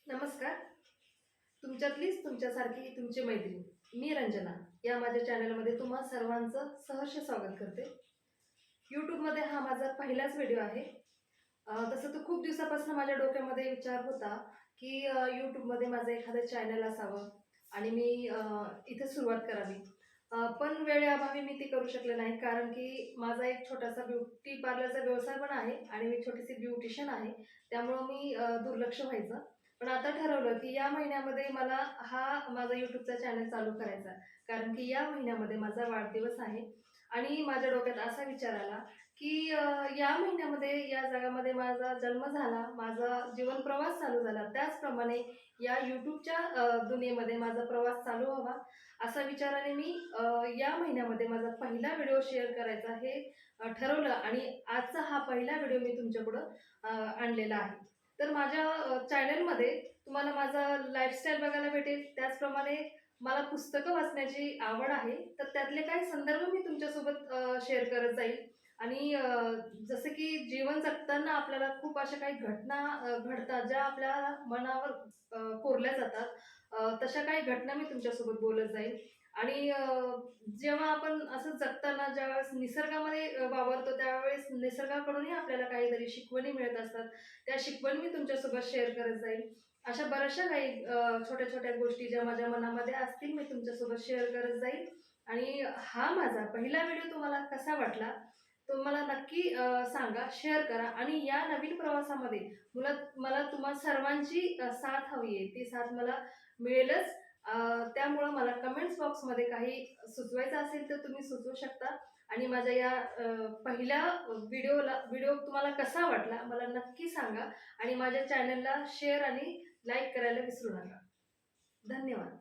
नमस्कार. तुमच्यातलीच तुमच्यासारखी तुमची मैत्रीण मी रंजना या माझ्या चॅनलमध्ये तुम्हा सर्वांचं सहर्ष स्वागत करते. यूट्यूबमध्ये हा माझा पहिलाच व्हिडिओ आहे. तसं तर खूप दिवसापासून माझ्या डोक्यामध्ये विचार होता की यूट्यूबमध्ये माझं एखादं चॅनल असावं आणि मी इथे सुरुवात करावी. पण वेळेअभावी मी ती करू शकले नाही, कारण की माझा एक छोटासा ब्युटी पार्लरचा व्यवसाय पण आहे आणि मी छोटीशी ब्युटिशियन आहे. त्यामुळं मी दुर्लक्ष व्हायचं. पण आता ठरवलं की या महिन्यामध्ये मला हा माझा यूट्यूबचा चॅनल चालू करायचा, कारण की या महिन्यामध्ये माझा वाढदिवस आहे आणि माझ्या डोक्यात असा विचार आला की या महिन्यामध्ये या जगामध्ये माझा जन्म झाला, माझा जीवन प्रवास चालू झाला, त्याचप्रमाणे या यूट्यूबच्या दुनियेमध्ये माझा प्रवास चालू व्हावा, असा विचाराने मी या महिन्यामध्ये माझा पहिला व्हिडिओ शेअर करायचा हे ठरवलं आणि आजचा हा पहिला व्हिडिओ मी तुमच्यापुढं आणलेला आहे. तर माझ्या चॅनलमध्ये तुम्हाला माझा लाईफस्टाईल बघायला भेटेल. त्याचप्रमाणे मला पुस्तकं वाचण्याची आवड आहे, तर त्यातले काही संदर्भ मी तुमच्यासोबत शेअर करत जाईल आणि जसं की जीवन जगताना आपल्याला खूप अशा काही घटना घडतात, ज्या आपल्या मनावर कोरल्या जातात. तशा काही घटना मी तुमच्यासोबत बोलत जाईल आणि जेव्हा आपण असं जगताना ज्यावेळेस निसर्गामध्ये वावरतो, त्यावेळेस निसर्गाकडूनही आपल्याला काहीतरी शिकवणी मिळत असतात. त्या शिकवणी मी तुमच्यासोबत शेअर करत जाईल. अशा बऱ्याचशा काही छोट्या-छोट्या गोष्टी ज्या माझ्या मनामध्ये असतील, मी तुमच्यासोबत शेअर करत जाईल आणि हा माझा पहिला व्हिडिओ तुम्हाला कसा वाटला, तो मला नक्की सांगा, शेअर करा आणि या नवीन प्रवासामध्ये मला मला तुम्हा सर्वांची साथ हवी आहे. ती साथ मला मिळेलच. त्यामुळं मला कमेंट्स बॉक्समध्ये काही सुचवायचं असेल तर तुम्ही सुचवू शकता आणि माझ्या या पहिल्या व्हिडिओ तुम्हाला कसा वाटला मला नक्की सांगा आणि माझ्या चॅनलला शेअर आणि लाईक करायला विसरू नका. धन्यवाद.